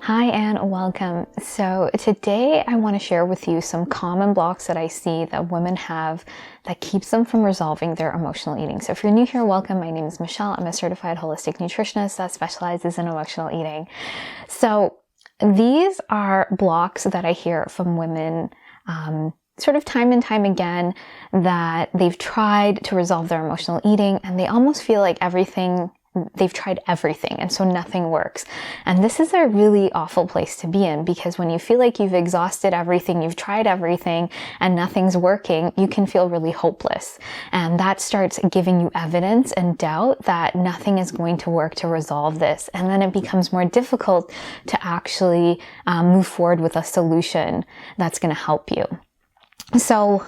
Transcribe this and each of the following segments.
Hi and welcome. So today I want to share with you some common blocks that I see that women have that keeps them from resolving their emotional eating. So if you're new here, welcome. My name is Michelle. I'm a certified holistic nutritionist that specializes in emotional eating. So these are blocks that I hear from women sort of time and time again, that they've tried to resolve their emotional eating and they almost feel like they've tried everything and so nothing works. And this is a really awful place to be in, because when you feel like you've exhausted everything, you've tried everything and nothing's working, you can feel really hopeless. And that starts giving you evidence and doubt that nothing is going to work to resolve this. And then it becomes more difficult to actually move forward with a solution that's going to help you. So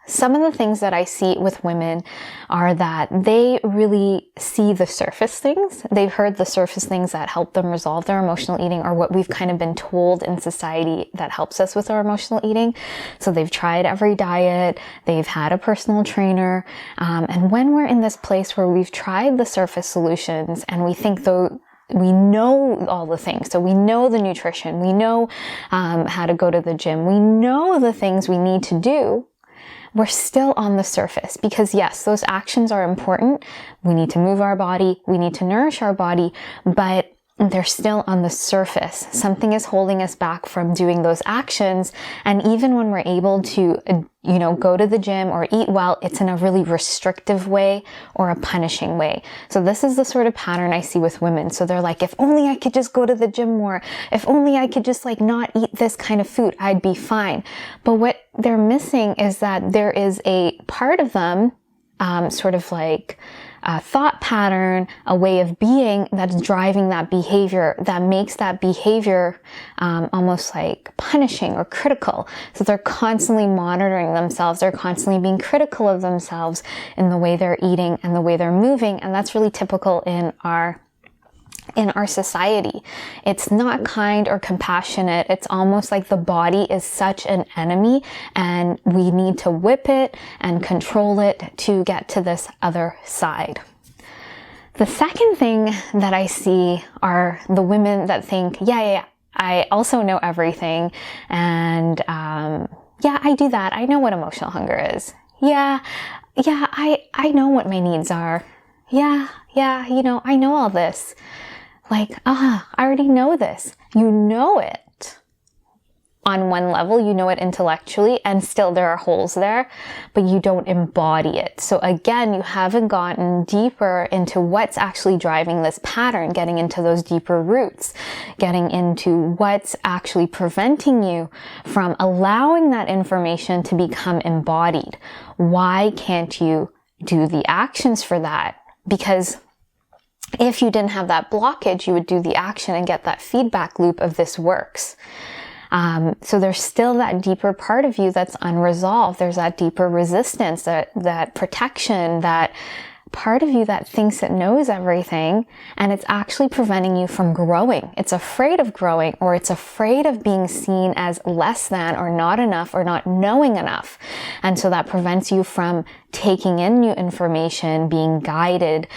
some of the things that I see with women are that they really see the surface things. They've heard the surface things that help them resolve their emotional eating, or what we've kind of been told in society that helps us with our emotional eating. So they've tried every diet, they've had a personal trainer, and when we're in this place where we've tried the surface solutions and we think though we know all the things. So we know the nutrition, we know how to go to the gym, we know the things we need to do. We're still on the surface, because yes, those actions are important. We need to move our body, we need to nourish our body, but they're still on the surface. Something is holding us back from doing those actions. And even when we're able to, go to the gym or eat well, it's in a really restrictive way or a punishing way. So this is the sort of pattern I see with women. So they're like, if only I could just go to the gym more, if only I could just not eat this kind of food, I'd be fine. But what they're missing is that there is a part of them, sort of like a thought pattern, a way of being that's driving that behavior, that makes that behavior almost like punishing or critical. So they're constantly monitoring themselves. They're constantly being critical of themselves in the way they're eating and the way they're moving. And that's really typical in our society. It's not kind or compassionate. It's almost like the body is such an enemy and we need to whip it and control it to get to this other side. The second thing that I see are the women that think, I also know everything. And, I do that. I know what emotional hunger is. I know what my needs are. I know all this. I already know this. You know it on one level, you know it intellectually, and still there are holes there, but you don't embody it. So again, you haven't gotten deeper into what's actually driving this pattern, getting into those deeper roots, getting into what's actually preventing you from allowing that information to become embodied. Why can't you do the actions for that? Because if you didn't have that blockage, you would do the action and get that feedback loop of this works. So there's still that deeper part of you that's unresolved. There's that deeper resistance, that protection, that part of you that thinks it knows everything, and it's actually preventing you from growing. It's afraid of growing, or it's afraid of being seen as less than or not enough or not knowing enough. And so that prevents you from taking in new information, being guided,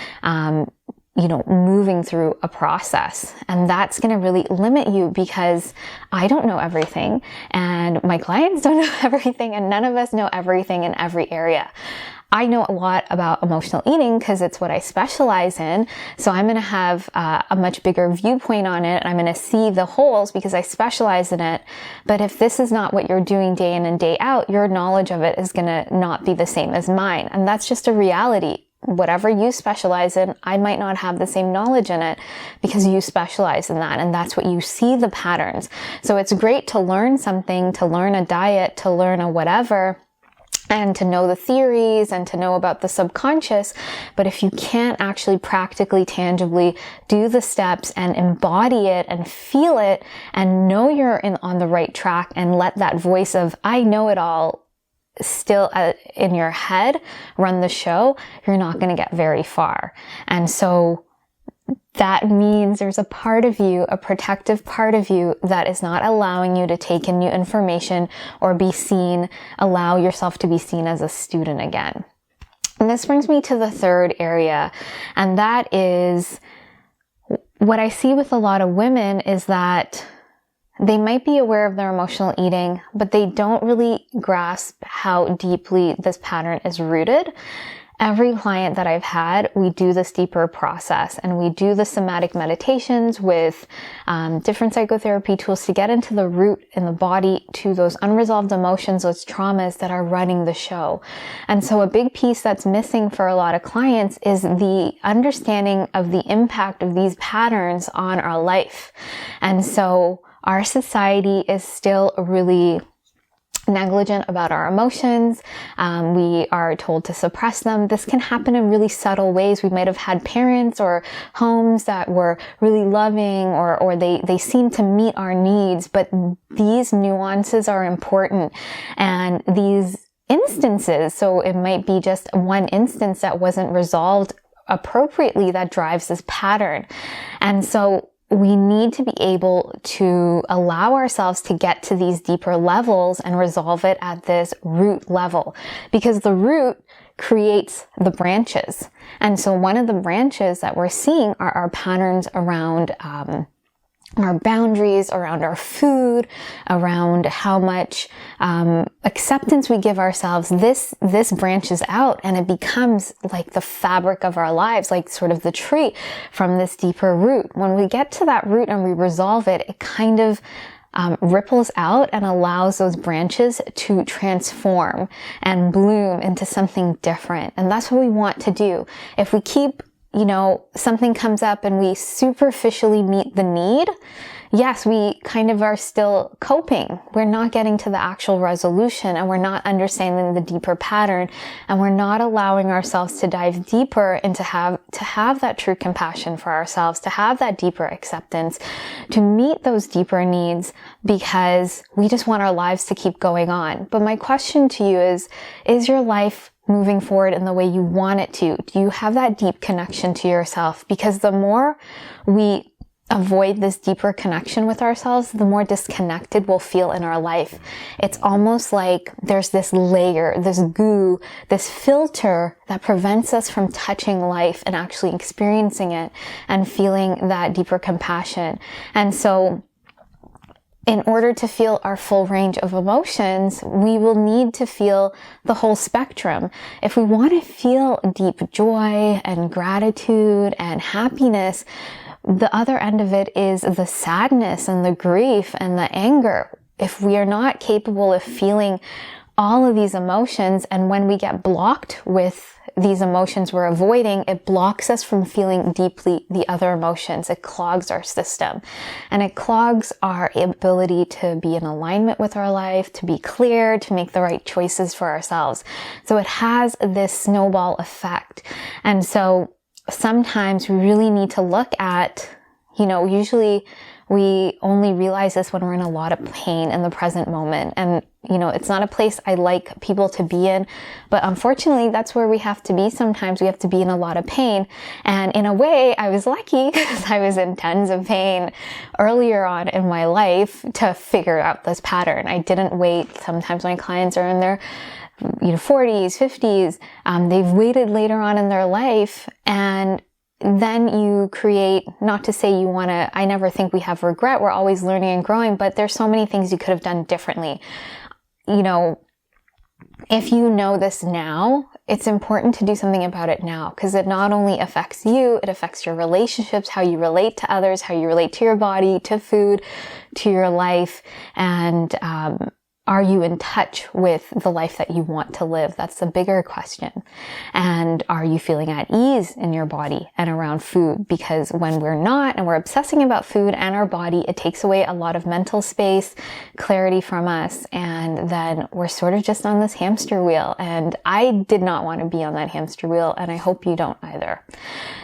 moving through a process. And that's going to really limit you, because I don't know everything and my clients don't know everything, and none of us know everything in every area. I know a lot about emotional eating because it's what I specialize in. So I'm going to have a much bigger viewpoint on it. I'm going to see the holes because I specialize in it. But if this is not what you're doing day in and day out, your knowledge of it is going to not be the same as mine. And that's just a reality. Whatever you specialize in, I might not have the same knowledge in it because you specialize in that, and that's what you see, the patterns. So it's great to learn something, to learn a diet, to learn a whatever, and to know the theories and to know about the subconscious. But if you can't actually practically, tangibly do the steps and embody it and feel it and know you're on the right track, and let that voice of I know it all still in your head run the show, you're not going to get very far. And so that means there's a part of you, a protective part of you, that is not allowing you to take in new information or be seen, allow yourself to be seen as a student again. And this brings me to the third area, and that is what I see with a lot of women is that they might be aware of their emotional eating, but they don't really grasp how deeply this pattern is rooted. Every client that I've had, we do this deeper process, and we do the somatic meditations with different psychotherapy tools to get into the root in the body to those unresolved emotions, those traumas that are running the show. And so a big piece that's missing for a lot of clients is the understanding of the impact of these patterns on our life. And so our society is still really negligent about our emotions. We are told to suppress them. This can happen in really subtle ways. We might have had parents or homes that were really loving, or they seem to meet our needs, but these nuances are important. And these instances, so it might be just one instance that wasn't resolved appropriately that drives this pattern. And so we need to be able to allow ourselves to get to these deeper levels and resolve it at this root level, because the root creates the branches. And so one of the branches that we're seeing are our patterns around our boundaries, around our food, around how much acceptance we give ourselves. This branches out, and it becomes like the fabric of our lives, like sort of the tree from this deeper root. When we get to that root and we resolve it, it kind of ripples out and allows those branches to transform and bloom into something different. And that's what we want to do. If we keep something comes up and we superficially meet the need, yes, we kind of are still coping. We're not getting to the actual resolution, and we're not understanding the deeper pattern, and we're not allowing ourselves to dive deeper and to have that true compassion for ourselves, to have that deeper acceptance, to meet those deeper needs, because we just want our lives to keep going on. But my question to you is your life moving forward in the way you want it to? Do you have that deep connection to yourself? Because the more we avoid this deeper connection with ourselves, the more disconnected we'll feel in our life. It's almost like there's this layer, this goo, this filter that prevents us from touching life and actually experiencing it and feeling that deeper compassion. And so in order to feel our full range of emotions, we will need to feel the whole spectrum. If we want to feel deep joy and gratitude and happiness, the other end of it is the sadness and the grief and the anger. If we are not capable of feeling all of these emotions, and when we get blocked with these emotions we're avoiding, it blocks us from feeling deeply the other emotions. It clogs our system, and it clogs our ability to be in alignment with our life, to be clear, to make the right choices for ourselves. So it has this snowball effect. And so sometimes we really need to look at, usually we only realize this when we're in a lot of pain in the present moment. And, it's not a place I like people to be in, but unfortunately that's where we have to be. Sometimes we have to be in a lot of pain. And in a way, I was lucky because I was in tons of pain earlier on in my life to figure out this pattern. I didn't wait. Sometimes my clients are in their 40s, 50s. They've waited later on in their life, and then you create, not to say I never think we have regret. We're always learning and growing, but there's so many things you could have done differently. If you know this now, it's important to do something about it now, because it not only affects you, it affects your relationships, how you relate to others, how you relate to your body, to food, to your life, and, are you in touch with the life that you want to live? That's the bigger question. And are you feeling at ease in your body and around food? Because when we're not, and we're obsessing about food and our body, it takes away a lot of mental space, clarity from us, and then we're sort of just on this hamster wheel. And I did not want to be on that hamster wheel, and I hope you don't either.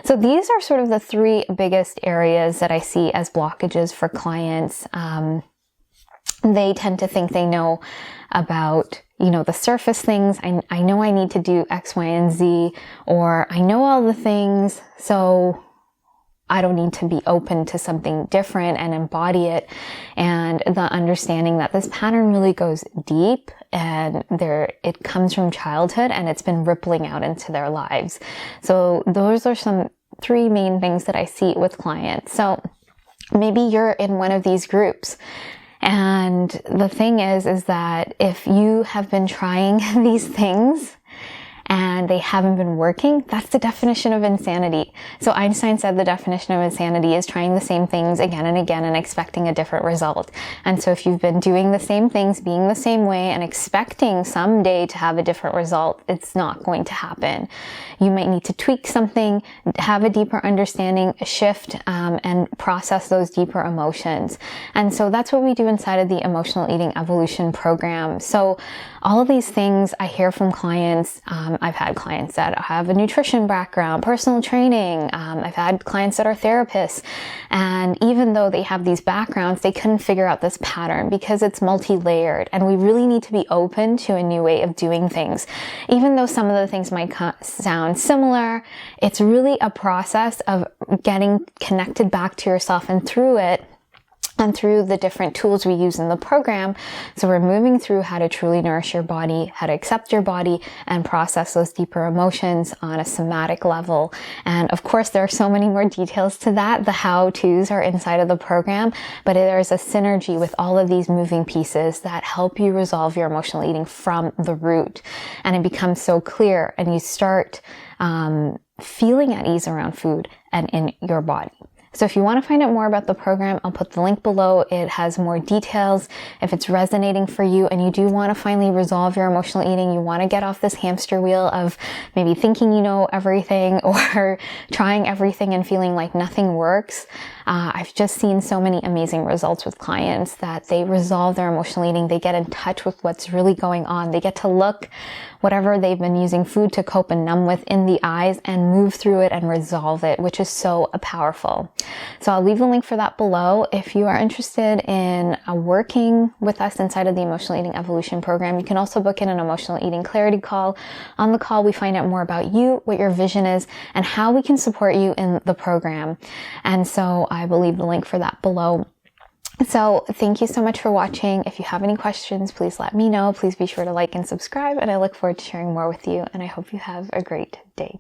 So these are sort of the three biggest areas that I see as blockages for clients. They tend to think they know about, the surface things. I know I need to do X, Y, and Z, or I know all the things, so I don't need to be open to something different and embody it. And the understanding that this pattern really goes deep, and it comes from childhood, and it's been rippling out into their lives. So those are some three main things that I see with clients. So maybe you're in one of these groups, And the thing is that if you have been trying these things and they haven't been working, that's the definition of insanity. So Einstein said the definition of insanity is trying the same things again and again and expecting a different result. And so if you've been doing the same things, being the same way, and expecting someday to have a different result, it's not going to happen. You might need to tweak something, have a deeper understanding, shift, and process those deeper emotions. And so that's what we do inside of the Emotional Eating Evolution program. So all of these things I hear from clients. I've had clients that have a nutrition background, personal training. I've had clients that are therapists. And even though they have these backgrounds, they couldn't figure out this pattern because it's multi-layered. And we really need to be open to a new way of doing things. Even though some of the things might sound similar, it's really a process of getting connected back to yourself, and through it, and through the different tools we use in the program. So we're moving through how to truly nourish your body, how to accept your body, and process those deeper emotions on a somatic level. And of course, there are so many more details to that. The how-tos are inside of the program, but there's a synergy with all of these moving pieces that help you resolve your emotional eating from the root. And it becomes so clear, and you start feeling at ease around food and in your body. So if you want to find out more about the program, I'll put the link below. It has more details. If it's resonating for you and you do want to finally resolve your emotional eating, you want to get off this hamster wheel of maybe thinking you know everything or trying everything and feeling like nothing works. I've just seen so many amazing results with clients that they resolve their emotional eating. They get in touch with what's really going on. They get to look whatever they've been using food to cope and numb with in the eyes and move through it and resolve it, which is so powerful. So I'll leave the link for that below. If you are interested in working with us inside of the Emotional Eating Evolution program, you can also book in an emotional eating clarity call. On the call, we find out more about you, what your vision is, and how we can support you in the program. And so I will leave the link for that below. So thank you so much for watching. If you have any questions, please let me know. Please be sure to like and subscribe, and I look forward to sharing more with you, and I hope you have a great day.